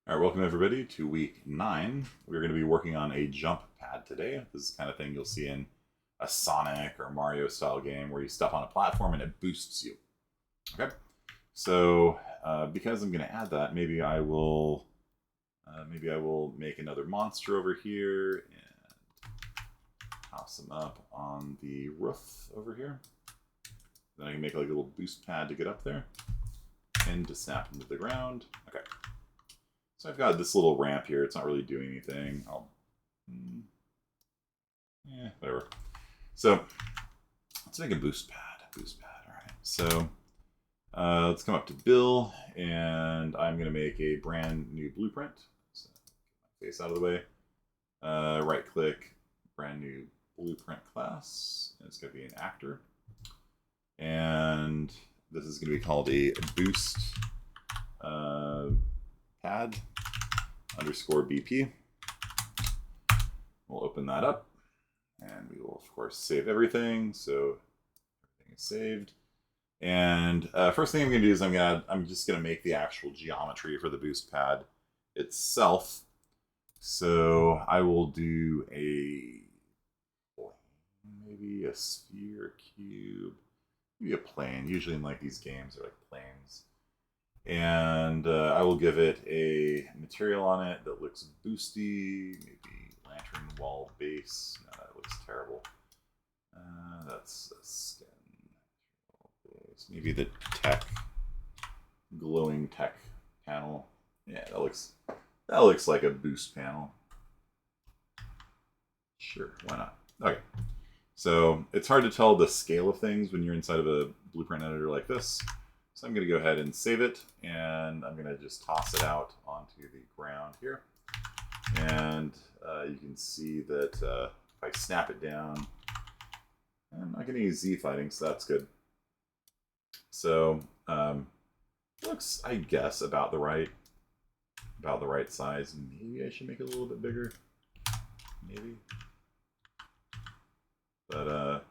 All right, welcome everybody to week 9. We're going to be working on a jump pad today. This is the kind of thing you'll see in a Sonic or Mario style game where you step on a platform and it boosts you. Okay, so because I'm going to add that, maybe I will make another monster over here and toss them up on the roof over here. Then I can make like a little boost pad to get up there and to snap into the ground. Okay. So I've got this little ramp here. It's not really doing anything. Whatever. So let's make a boost pad. All right. So let's come up to Bill, and I'm going to make a brand new blueprint. So get my face out of the way. Right click, brand new blueprint class. And it's going to be an actor. And this is going to be called a boost pad underscore BP. We'll open that up and we will of course save everything. So everything is saved. And first thing I'm going to do is I'm just going to make the actual geometry for the boost pad itself. So I will do maybe a sphere, cube, maybe a plane. Usually in like these games they're like planes. And I will give it a material on it that looks boosty, maybe lantern wall base. No, that looks terrible. That's a skin base. Maybe the glowing tech panel. Yeah, that looks like a boost panel. Sure, why not? Okay, so it's hard to tell the scale of things when you're inside of a blueprint editor like this. So I'm going to go ahead and save it, and I'm going to just toss it out onto the ground here. And you can see that if I snap it down, I'm not getting any Z fighting, so that's good. So looks, I guess, about the right size. Maybe I should make it a little bit bigger. Maybe. But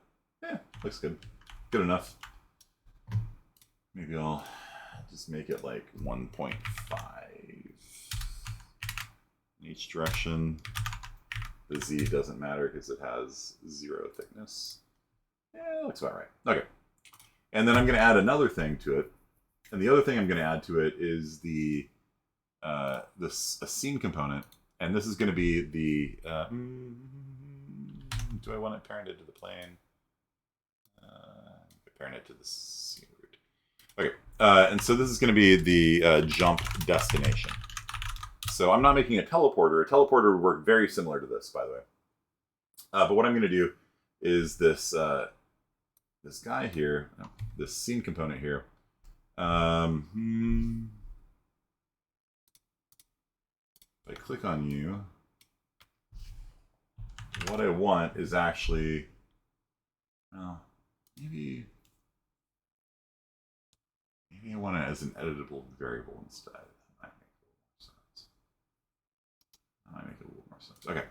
yeah, looks good. Good enough. Maybe I'll just make it like 1.5 in each direction. The Z doesn't matter because it has 0 thickness. Yeah, looks about right. Okay. And then I'm going to add another thing to it. And the other thing I'm going to add to it is a scene component. And this is going to be the... do I want it parented to the plane? Parent it to the scene. Okay, and so this is going to be the jump destination. So I'm not making a teleporter. A teleporter would work very similar to this, by the way. But what I'm going to do is this guy here, this scene component here. If I click on you, what I want is actually, maybe I want it as an editable variable instead. That might make a little more sense. Okay,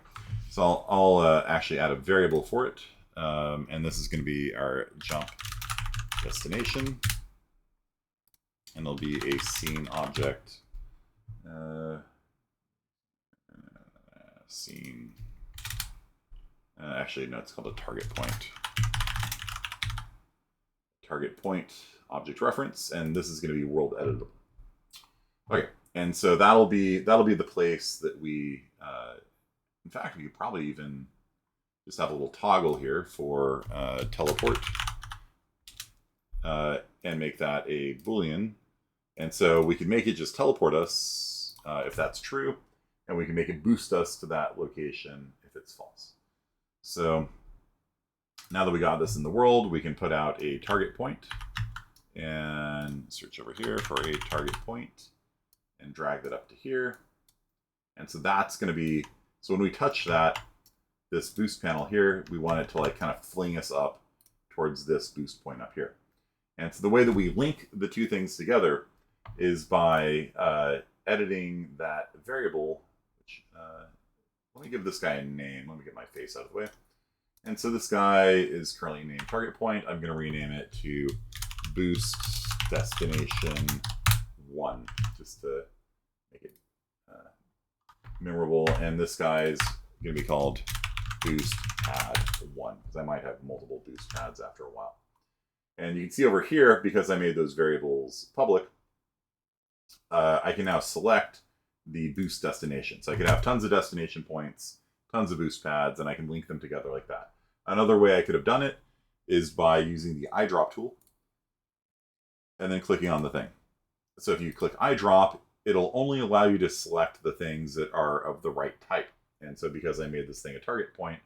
so I'll actually add a variable for it, and this is going to be our jump destination, and there'll be a scene object. Scene. Actually, no, it's called a target point. Target point object reference, and this is going to be world editable. Okay, and so that'll be the place that we. In fact, we could probably even just have a little toggle here for teleport, and make that a boolean, and so we can make it just teleport us if that's true, and we can make it boost us to that location if it's false. So now that we got this in the world, we can put out a target point and search over here for a target point and drag that up to here. And so that's going to be, so when we touch that, this boost panel here, we want it to like kind of fling us up towards this boost point up here. And so the way that we link the two things together is by editing that variable, which, let me give this guy a name. Let me get my face out of the way. And so this guy is currently named target point. I'm going to rename it to boost destination 1, just to make it memorable, and this guy's going to be called boost pad 1, because I might have multiple boost pads after a while. And you can see over here, because I made those variables public, I can now select the boost destination. So I could have tons of destination points, tons of boost pads, and I can link them together like that. Another way I could have done it is by using the eyedrop tool and then clicking on the thing. So if you click eyedrop, it'll only allow you to select the things that are of the right type. And so because I made this thing a target point,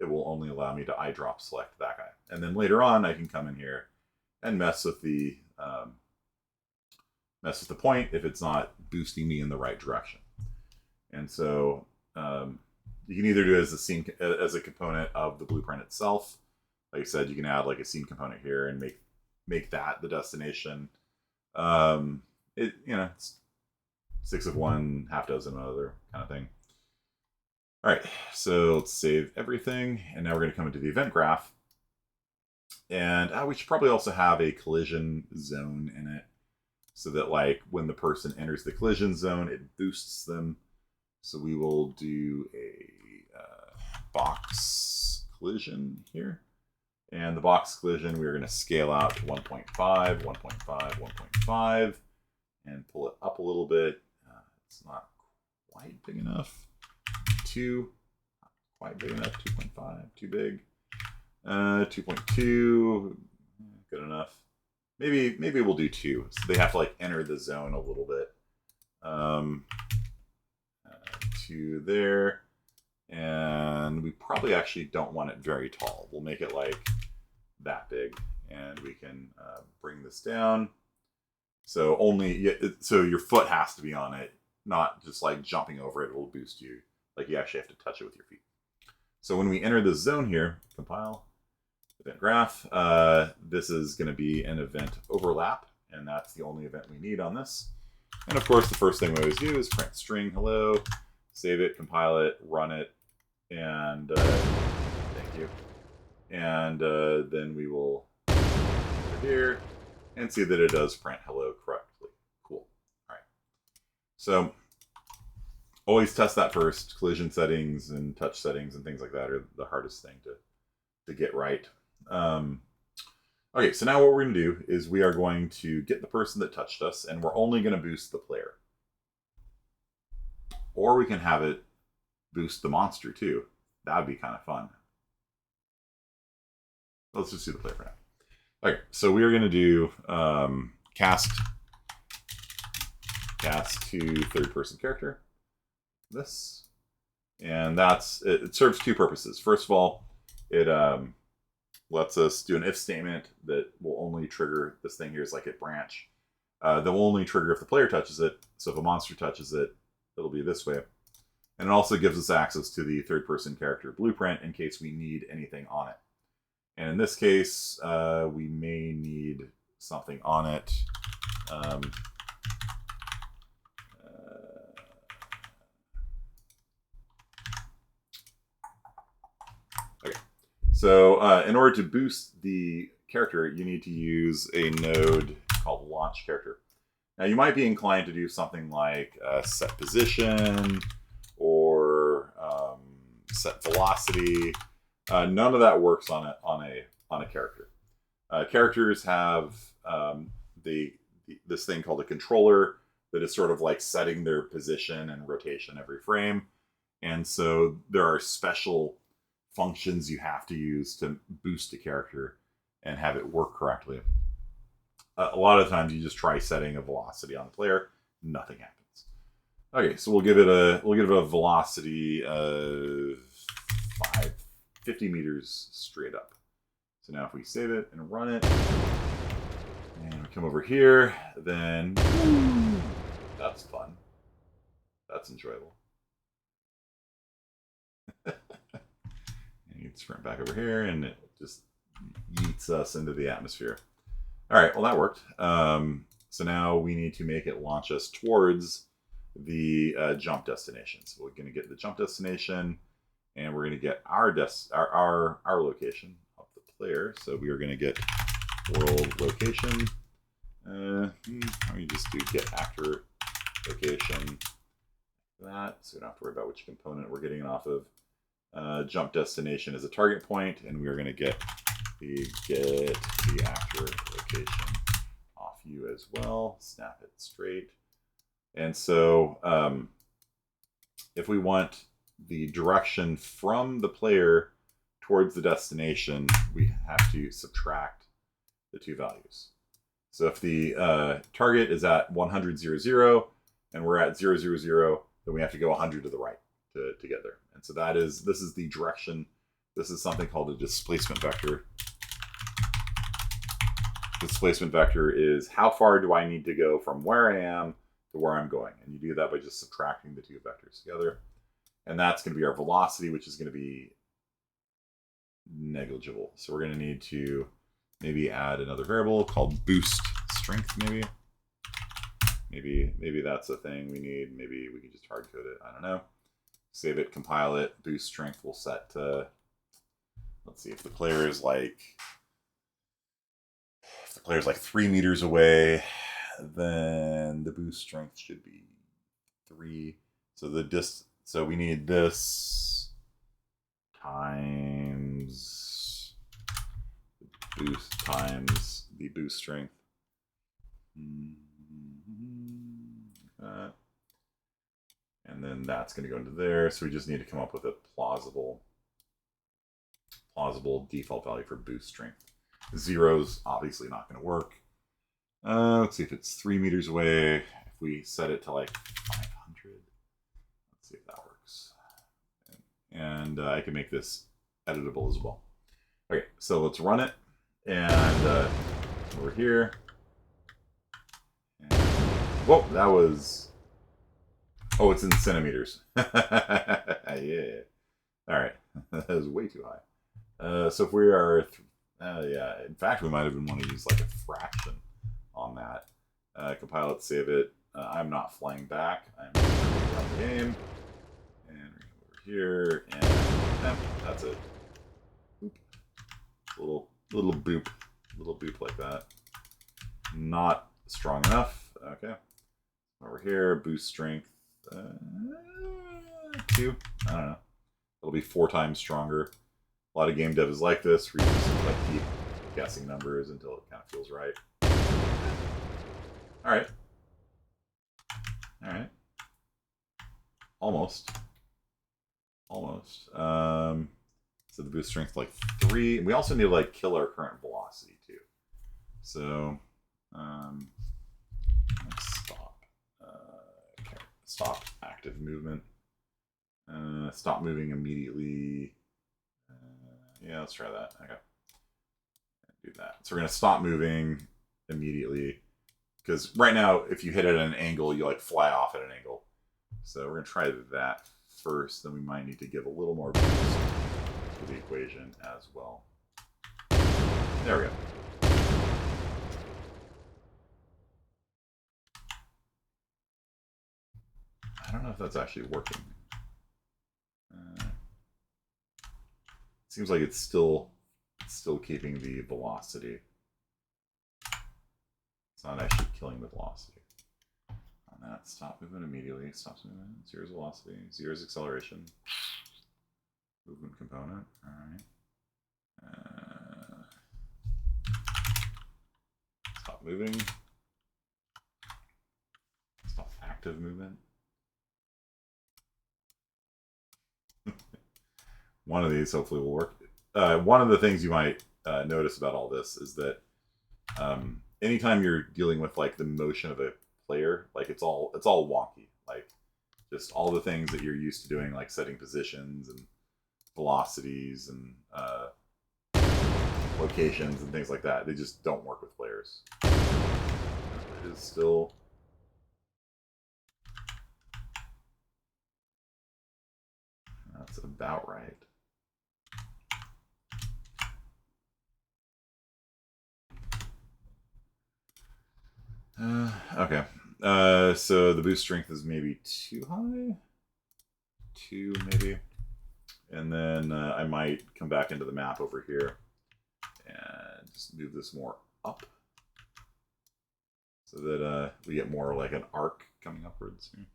it will only allow me to eyedrop select that guy. And then later on, I can come in here and mess with the point if it's not boosting me in the right direction. And so you can either do it as a scene, as a component of the blueprint itself. Like I said, you can add like a scene component here and make that the destination. It's 6 of one, half dozen of another kind of thing. All right, so let's save everything, and now we're going to come into the event graph. And we should probably also have a collision zone in it, so that like when the person enters the collision zone, it boosts them. So we will do a box collision here. And the box collision, we're going to scale out to 1.5, 1.5, 1.5, and pull it up a little bit. It's not quite big enough. 2, not quite big enough. 2.5, too big. 2.2, good enough. Maybe we'll do 2. So they have to like enter the zone a little bit. 2 there. And we probably actually don't want it very tall. We'll make it like that big, and we can bring this down. So so your foot has to be on it, not just like jumping over it. It will boost you. Like you actually have to touch it with your feet. So when we enter this zone here, compile, event graph, this is going to be an event overlap, and that's the only event we need on this. And of course, the first thing we always do is print string hello, save it, compile it, run it, and thank you. And then we will go over here and see that it does print hello correctly. Cool. All right. So always test that first. Collision settings and touch settings and things like that are the hardest thing to get right. Okay, so now what we're going to do is we are going to get the person that touched us, and we're only going to boost the player. Or we can have it boost the monster too. That would be kind of fun. Let's just do the player for now. Okay, so we are going to do cast to third-person character. This, and it serves 2 purposes. First of all, it lets us do an if statement that will only trigger this thing here is like a branch. That will only trigger if the player touches it. So if a monster touches it, it'll be this way. And it also gives us access to the third-person character blueprint in case we need anything on it. And in this case, we may need something on it. Okay. So in order to boost the character, you need to use a node called launch character. Now you might be inclined to do something like set position or set velocity. None of that works on a character. Characters have this thing called a controller that is sort of like setting their position and rotation every frame, and so there are special functions you have to use to boost a character and have it work correctly. A lot of times you just try setting a velocity on the player, nothing happens. Okay, so we'll give it a velocity of 50 meters straight up. So now if we save it and run it, and we come over here, then that's fun. That's enjoyable. And you can sprint back over here, and it just yeets us into the atmosphere. All right, well that worked. So now we need to make it launch us towards the jump destination. So we're going to get the jump destination, and we're going to get our location of the player. So we are going to get world location. Let me just do get actor location. that, so we don't have to worry about which component we're getting it off of. Jump destination is a target point, and we are going to get the actor location off U as well. Snap it straight. And so if we want the direction from the player towards the destination, we have to subtract the two values. So if the target is at 100, 0, 0, and we're at 0, 0, 0, then we have to go 100 to the right to get there. And so this is the direction. This is something called a displacement vector. Displacement vector is how far do I need to go from where I am to where I'm going. And you do that by just subtracting the two vectors together. And that's going to be our velocity, which is going to be negligible. So we're going to need to maybe add another variable called boost strength, maybe. Maybe that's a thing we need. Maybe we can just hard code it. I don't know. Save it, compile it. Boost strength will set to, let's see, if the player is like 3 meters away, then the boost strength should be 3. So we need this times the boost strength. And then that's going to go into there. So we just need to come up with a plausible default value for boost strength. 0's obviously not going to work. Let's see if it's 3 meters away. If we set it to like 500, let's see if that works. And I can make this editable as well. Okay, so let's run it. And over here. And, whoa, that was... Oh, it's in centimeters. Yeah. All right. That is way too high. So if we are... yeah, in fact, we might even want to use like a fraction on that. Compile it, save it. I'm not flying back. I'm going to run the game. And we're going to go over here. And that's it. Boop. Little boop. Little boop like that. Not strong enough. Okay. Over here, boost strength. 2. I don't know. It'll be 4 times stronger. A lot of game dev is like this, where you just like keep guessing numbers until it kind of feels right. All right. Almost. So the boost strength like 3. We also need to like kill our current velocity too. So let's stop. Okay. Stop active movement. Stop moving immediately. Yeah, let's try that. Okay. Do that. So we're going to stop moving immediately. Because right now, if you hit it at an angle, you like fly off at an angle. So we're going to try that first. Then we might need to give a little more boost to the equation as well. There we go. I don't know if that's actually working. Seems like it's still keeping the velocity. It's not actually killing the velocity. On that, stop movement immediately. Stops movement. 0's velocity. 0's acceleration. Movement component. All right. Stop moving. Stop active movement. One of these hopefully will work. One of the things you might notice about all this is that anytime you're dealing with like the motion of a player, like it's all wonky. Like just all the things that you're used to doing, like setting positions and velocities and locations and things like that, they just don't work with players. It is still... That's about right. Okay. So the boost strength is maybe too high. 2 maybe. And then I might come back into the map over here and just move this more up so that we get more like an arc coming upwards here.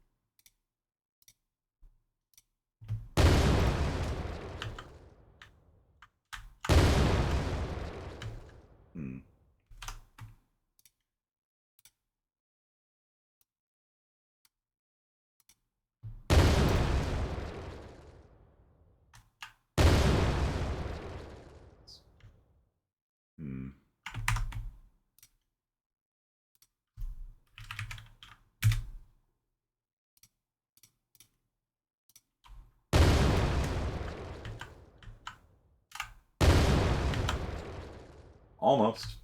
Almost.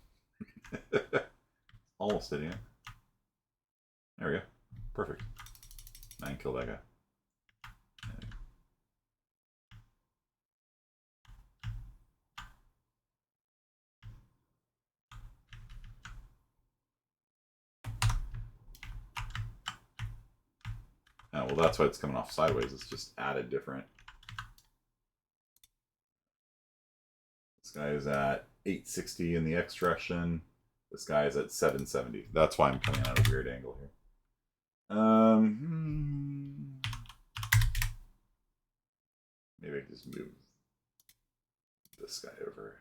Almost hitting it. There we go. Perfect. 9 kill that guy. Oh, well, that's why it's coming off sideways. It's just added different. This guy is at 860 in the X direction. This guy is at 770. That's why I'm coming at a weird angle here. Maybe I can just move this guy over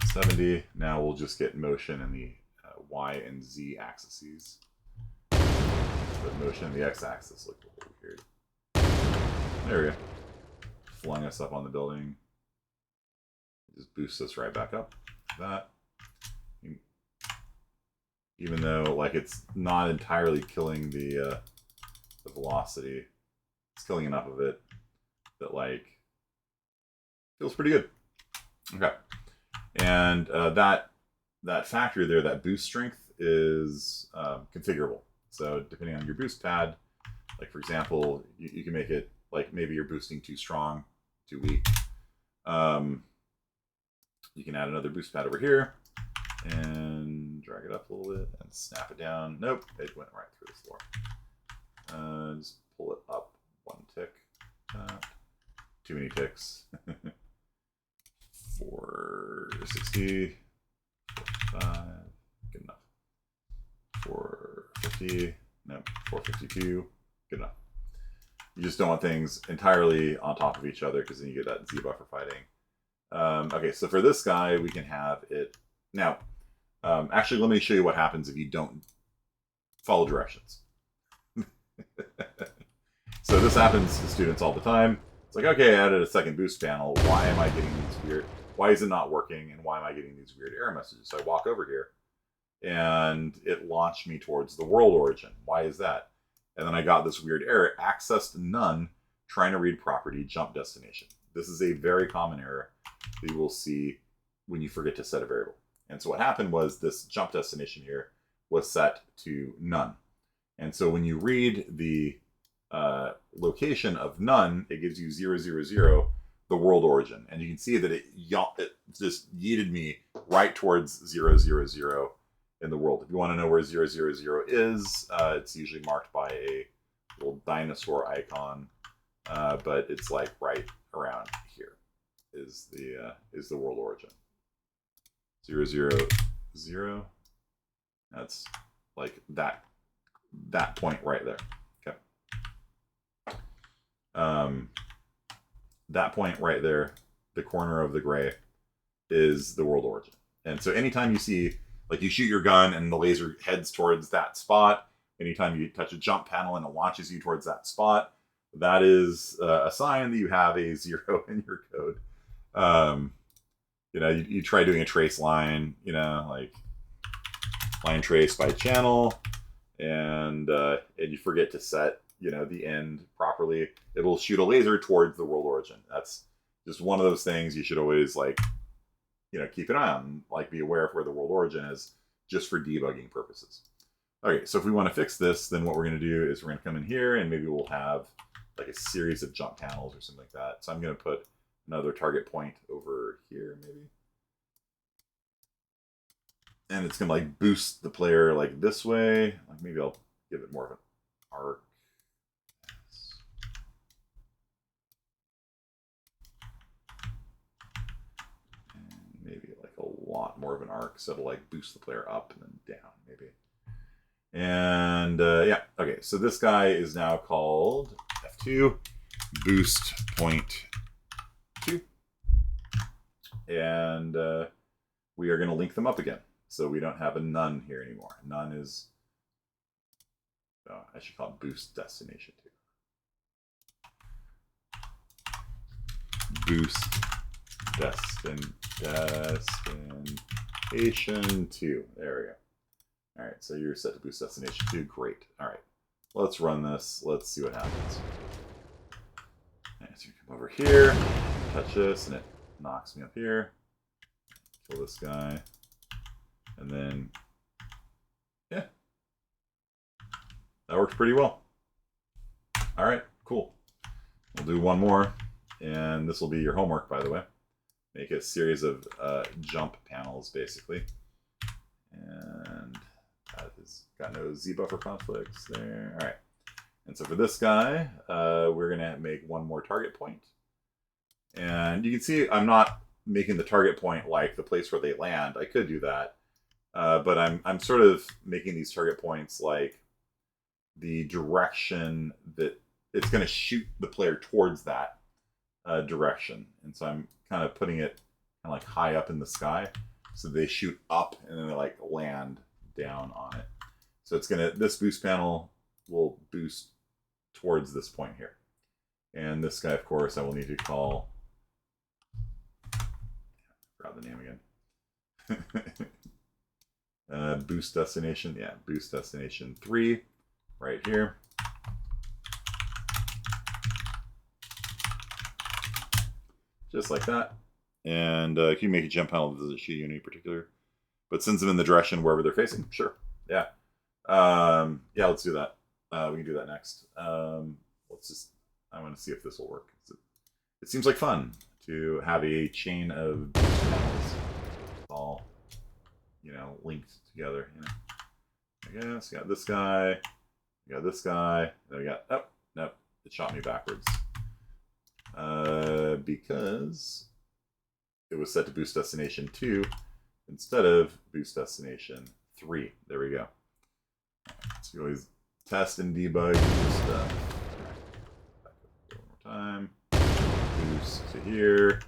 70. Now we'll just get motion in the Y and Z axes. But motion in the X axis looked a little weird. There we go. Flung us up on the building. Just boosts us right back up. That. Even though like it's not entirely killing the velocity, it's killing enough of it that like feels pretty good. Okay, and that factor there, that boost strength is configurable. So depending on your boost pad, like for example, you can make it like maybe you're boosting too strong, too weak. You can add another boost pad over here and drag it up a little bit and snap it down. Nope, it went right through the floor. Just pull it up 1 tick. Too many ticks. 460, 45, good enough. 450, nope, 452, good enough. You just don't want things entirely on top of each other because then you get that Z buffer fighting. Okay, so for this guy, we can have it now. Actually, let me show you what happens if you don't follow directions. So this happens to students all the time. It's like, okay, I added a second boost panel. Why am I getting these weird? Why is it not working? And why am I getting these weird error messages? So I walk over here, and it launched me towards the world origin. Why is that? And then I got this weird error: accessed none, trying to read property, jump destination. This is a very common error that you will see when you forget to set a variable. And so what happened was this jump destination here was set to none. And so when you read the location of none, it gives you 0, 0, 0, the world origin. And you can see that it just yeeted me right towards 0, 0, 0 in the world. If you want to know where 0, 0, 0 is, it's usually marked by a little dinosaur icon, but it's like right around here is the world origin. 0, 0, 0. That's like that point right there. Okay. That point right there, the corner of the gray, is the world origin. And so anytime you see, like you shoot your gun and the laser heads towards that spot, anytime you touch a jump panel and it launches you towards that spot, that is a sign that you have a 0 in your code. You know, you try doing a trace line, you know, like line trace by channel, and you forget to set, you know, the end properly. It will shoot a laser towards the world origin. That's just one of those things you should always, like, you know, keep an eye on, like be aware of where the world origin is, just for debugging purposes. Okay, so if we want to fix this, then what we're going to do is we're going to come in here and maybe we'll have like a series of jump panels or something like that. So I'm going to put another target point over here, maybe. And it's going to like boost the player like this way. Like maybe I'll give it more of an arc. And maybe like a lot more of an arc. So it'll like boost the player up and then down, maybe. And yeah, okay. So this guy is now called F2 boost point 2. And we are going to link them up again. So we don't have a none here anymore. None is, oh, I should call it boost destination 2. Boost destination 2. There we go. All right, so you're set to boost destination 2. Great. All right, let's run this. Let's see what happens. And so you come over here, touch this, and it knocks me up here. kill this guy, and then, yeah, that works pretty well. All right, cool. We'll do one more, and this will be your homework, by the way. Make a series of jump panels, basically. And that has got no Z buffer conflicts there. All right. And so for this guy, we're going to make one more target point. And you can see I'm not making the target point like the place where they land. I could do that. But I'm sort of making these target points like the direction that it's going to shoot the player towards that direction. And so I'm kind of putting it kind of like high up in the sky. So they shoot up and then they like land down on it. So it's going to, this boost panel will boost towards this point here. And this guy, of course, I will need to call, grab the name again. Boost destination, yeah, boost destination 3 right here. Just like that. And you can make a jump panel that doesn't shoot you in any particular, but sends them in the direction wherever they're facing. Sure. Yeah. Yeah, let's do that. We can do that next. Let's just, I want to see if this will work. It seems like fun to have a chain of panels all, you know, linked together. You know, I guess we got this guy, we got this guy, then we got, oh, nope, it shot me backwards. Because it was set to boost destination 2 instead of boost destination 3. There we go. So you always test and debug new stuff. Back up one more time. Boost to here.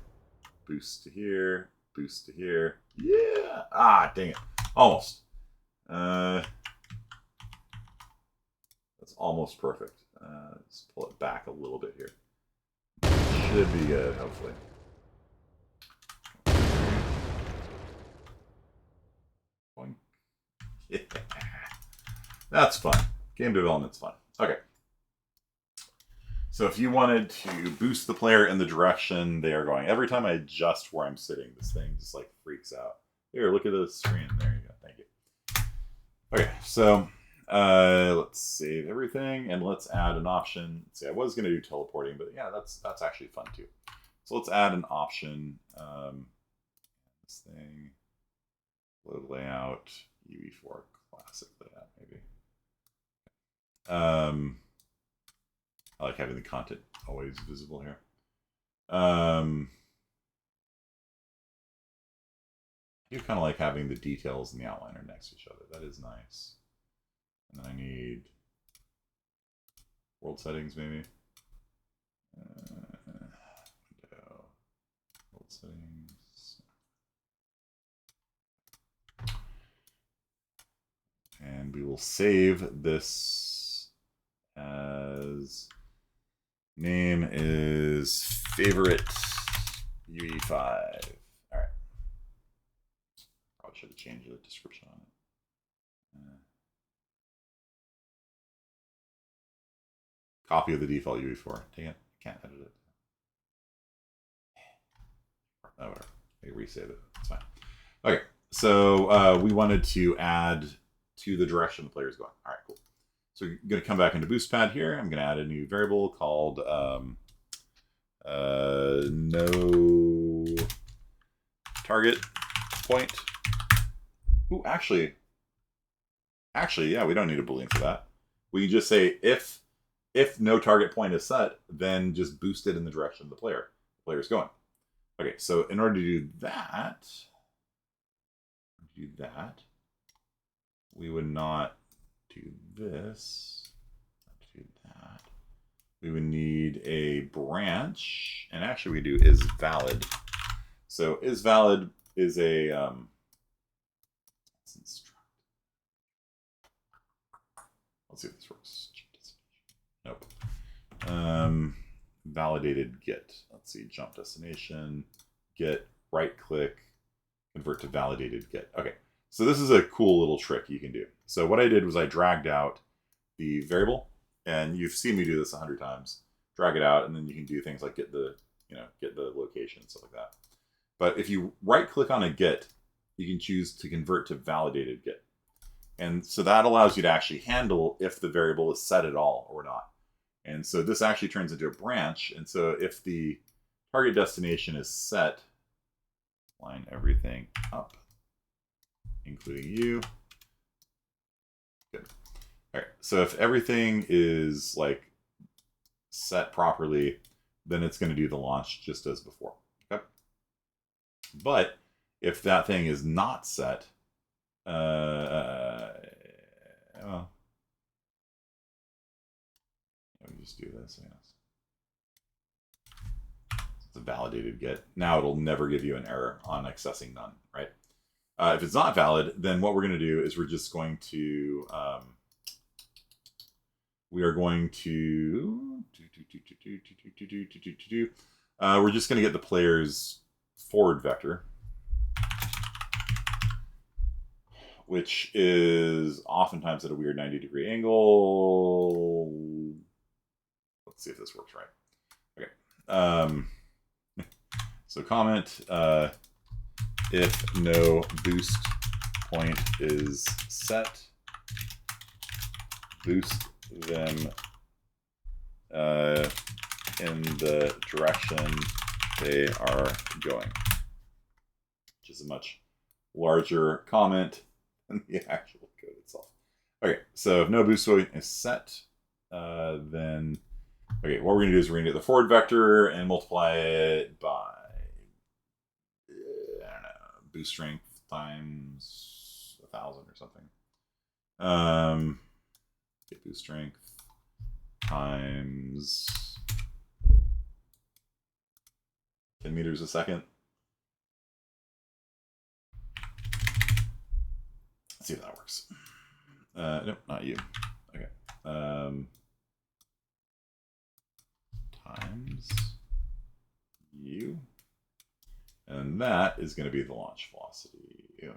Boost to here. Boost to here. Yeah! Ah, dang it. Almost. That's almost perfect. Let's pull it back a little bit here. Should be good, hopefully. Yeah. That's fun. Game development's fun. Okay. So if you wanted to boost the player in the direction they are going, every time I adjust where I'm sitting, this thing just like freaks out. Here, look at the screen. There you go. Thank you. Okay, so let's save everything and let's add an option. Let's see, I was going to do teleporting, but yeah, that's actually fun too. So let's add an option. This thing, load layout, UE4 classic layout, maybe. I like having the content always visible here. I do kind of like having the details and the outliner next to each other. That is nice. And then I need world settings, maybe. Window, world settings. And we will save this as name is favorite UE5. All right. Probably should have changed the description on it. Copy of the default UE4. Dang it. Can't edit it. Oh, whatever. I resave it. It's fine. Okay. So we wanted to add to the direction the player is going. All right, cool. So we're going to come back into boost pad here. I'm going to add a new variable called no target point. Ooh, actually, yeah, we don't need a Boolean for that. We can just say if no target point is set, then just boost it in the direction the player's going. Okay, so in order to do that, we would not do this, not do that. We would need a branch, and actually we do is valid. So is valid is a let's see if this works. Nope. Validated get. Let's see, jump destination, get, right click, convert to validated get. Okay, so this is a cool little trick you can do. So what I did was I dragged out the variable, and you've seen me do this 100 times. Drag it out, and then you can do things like get the location and stuff like that. But if you right-click on a Git, you can choose to convert to validated Git. And so that allows you to actually handle if the variable is set at all or not. And so this actually turns into a branch. And so if the target destination is set, line everything up, including you. Good. All right. So if everything is like set properly, then it's going to do the launch just as before. Okay. But if that thing is not set, well, let me just do this. Yes. It's a validated Git. Now it'll never give you an error on accessing none, right? If it's not valid, then what we're going to do is we're just going to we're just going to get the player's forward vector, which is oftentimes at a weird 90-degree angle. Let's see if this works right. Okay. So comment if no boost point is set, boost them in the direction they are going, which is a much larger comment than the actual code itself. Okay, so if no boost point is set, then okay, what we're going to do is we're going to get the forward vector and multiply it by I don't know, boost strength times 1,000 or something. Get boost strength times 10 meters a second. Let's see if that works. Nope, not you. Okay. Times u. And that is going to be the launch velocity. Okay.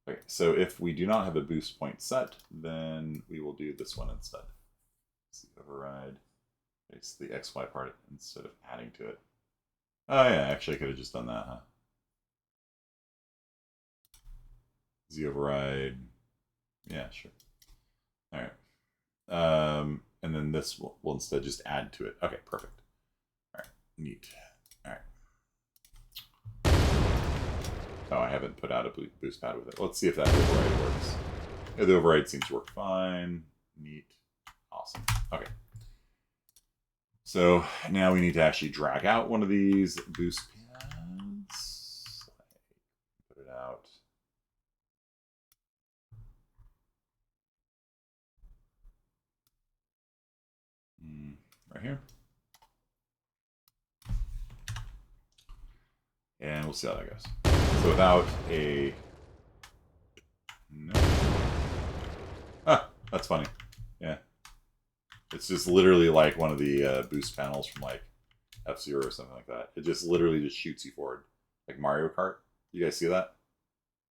Okay, so if we do not have a boost point set, then we will do this one instead. Let's see, override. It's the XY part instead of adding to it. Oh yeah, actually I could have just done that, huh? Z override. Yeah, sure. All right. And then this will instead just add to it. Okay, perfect. All right, neat. All right. Oh, I haven't put out a boost pad with it. Let's see if that override works. Yeah, the override seems to work fine. Neat. Awesome. Okay. So now we need to actually drag out one of these boost pads. Put it out. Right here. And we'll see how that goes. So without a... No. Ah, that's funny. Yeah. It's just literally like one of the boost panels from like F-Zero or something like that. It just literally just shoots you forward. Like Mario Kart. You guys see that?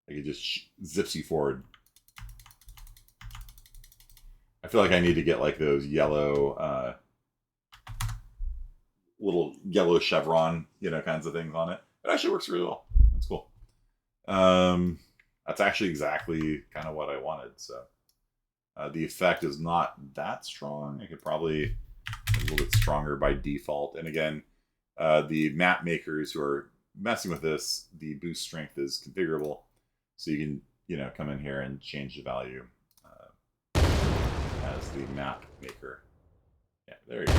Like it just zips you forward. I feel like I need to get like those yellow, little yellow chevron, kinds of things on it. It actually works really well. That's cool. That's actually exactly kind of what I wanted. So the effect is not that strong. I could probably be a little bit stronger by default. And again, the map makers who are messing with this, the boost strength is configurable. So you can, come in here and change the value as the map maker. Yeah, there you go.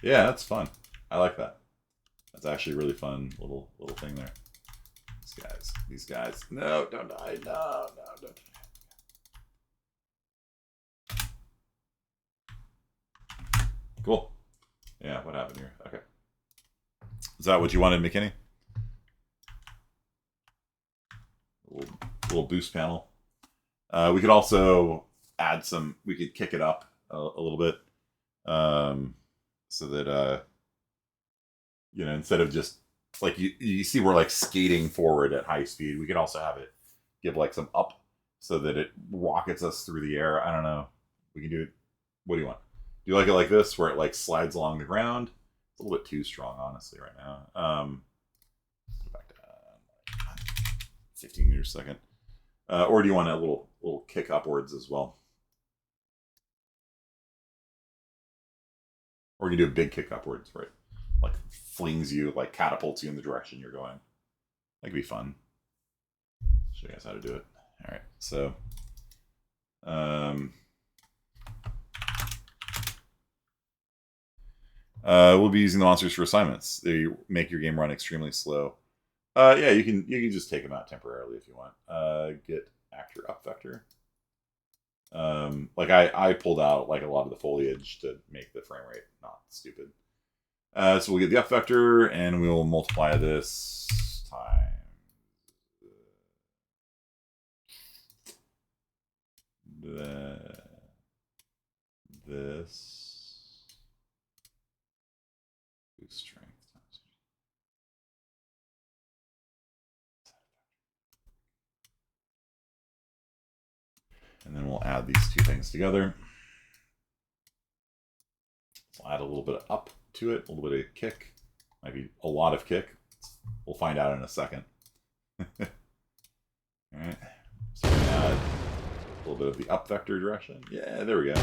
Yeah, that's fun. I like that. That's actually a really fun little thing there. These guys. No, don't die. No, don't die. Cool. Yeah, what happened here? Okay. Is that what you wanted, McKinney? Little boost panel. We could also add some, we could kick it up a little bit. So that you know, instead of just like you see we're like skating forward at high speed, we can also have it give like some up so that it rockets us through the air. I don't know. We can do it. What do you want? Do you like it like this, where it like slides along the ground? It's a little bit too strong, honestly, right now. Go back to 15 meters a second. Or do you want a little kick upwards as well? Or you can do a big kick upwards, right? Like flings you, like catapults you in the direction you're going. That could be fun. Show you guys how to do it. All right, so we'll be using the monsters for assignments. They make your game run extremely slow. Yeah, you can just take them out temporarily if you want. Get actor up vector. Like I pulled out like a lot of the foliage to make the frame rate not stupid. So we'll get the up vector and we'll multiply this times this boost strength. And then we'll add these two things together. We'll add a little bit of up to it, a little bit of kick. Might be a lot of kick. We'll find out in a second. All right. So we're gonna add a little bit of the up vector direction. Yeah, there we go.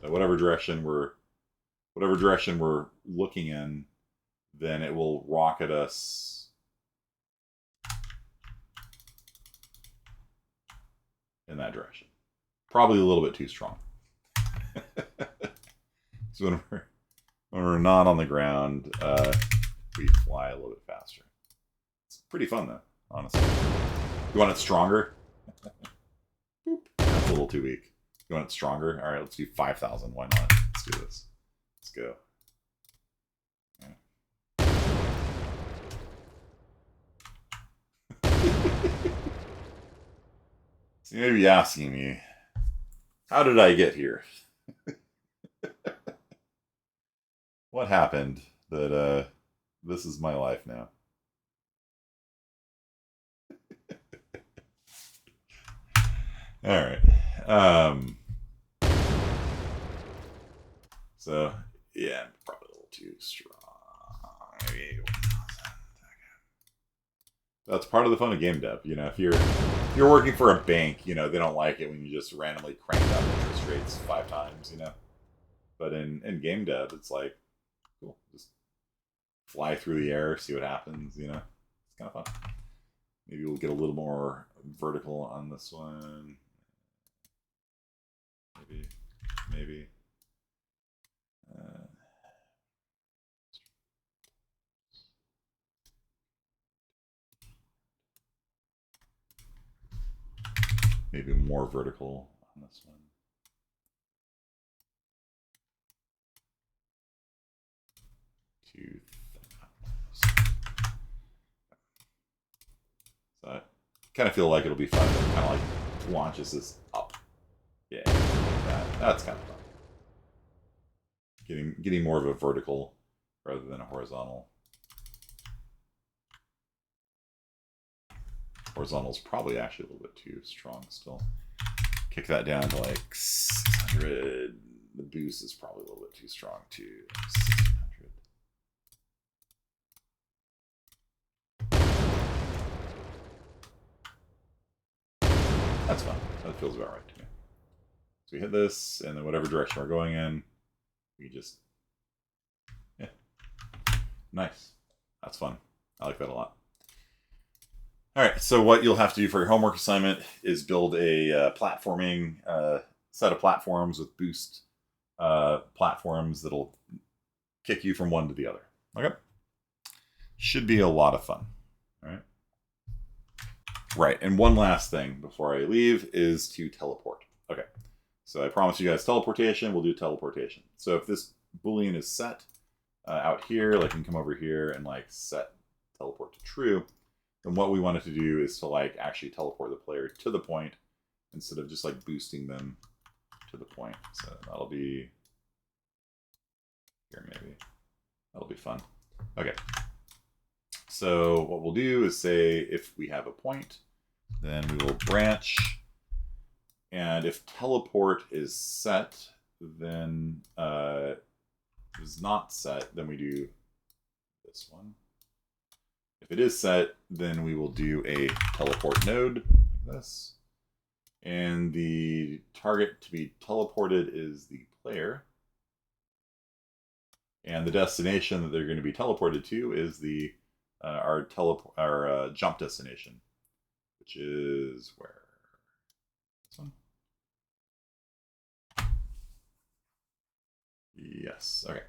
So whatever direction we're looking in, then it will rocket us in that direction. Probably a little bit too strong. So when we're not on the ground, we fly a little bit faster. It's pretty fun though, honestly. You want it stronger? Boop. That's a little too weak. You want it stronger? All right, let's do 5,000. Why not? Let's do this. Let's go. So you may be asking me, how did I get here? What happened that this is my life now? All right. So yeah, probably a little too strong. Maybe 1,000. That's part of the fun of game dev. You know, if you're working for a bank, you know they don't like it when you just randomly crank up interest rates 5 times. You know, but in game dev, it's like cool, just fly through the air, see what happens. You know, it's kind of fun. Maybe we'll get a little more vertical on this one. Maybe. Maybe more vertical on this one. So I kind of feel like it'll be fun to kind of like launches this up. Yeah, that's kind of fun. Getting more of a vertical rather than a horizontal. Horizontal is probably actually a little bit too strong still. Kick that down to like 600. The boost is probably a little bit too strong too. 600. That's fine. That feels about right to me. So we hit this, and then whatever direction we're going in, we just, yeah. Nice. That's fun. I like that a lot. All right, so what you'll have to do for your homework assignment is build a platforming set of platforms with boost platforms that'll kick you from one to the other. Okay? Should be a lot of fun. All right? Right, and one last thing before I leave is to teleport. Okay, so I promised you guys teleportation. We'll do teleportation. So if this Boolean is set out here, like I can come over here and like set teleport to true, then what we wanted to do is to like actually teleport the player to the point instead of just like boosting them to the point. So that'll be here maybe. That'll be fun. Okay. So what we'll do is say if we have a point, then we will branch. And if teleport is set, then is not set, then we do this one. If it is set, then we will do a teleport node like this. And the target to be teleported is the player. And the destination that they're going to be teleported to is the our jump destination, which is where? This one? Yes. Okay.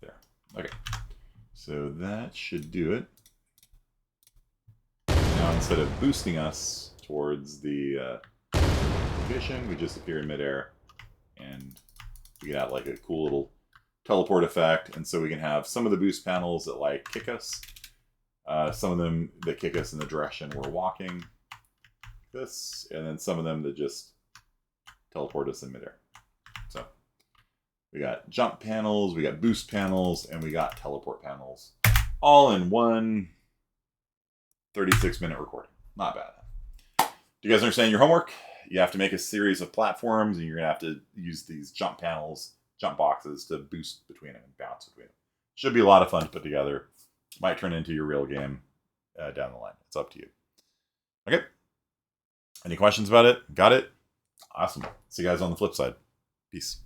There. Okay. So that should do it. Now instead of boosting us towards the location, we just appear in midair, and we get out like a cool little teleport effect. And so we can have some of the boost panels that like kick us, some of them that kick us in the direction we're walking, this, and then some of them that just teleport us in midair. So we got jump panels, we got boost panels, and we got teleport panels, all in one 36-minute recording. Not bad. Do you guys understand your homework? You have to make a series of platforms, and you're going to have to use these jump panels, jump boxes to boost between them and bounce between them. Should be a lot of fun to put together. Might turn into your real game down the line. It's up to you. Okay. Any questions about it? Got it? Awesome. See you guys on the flip side. Peace.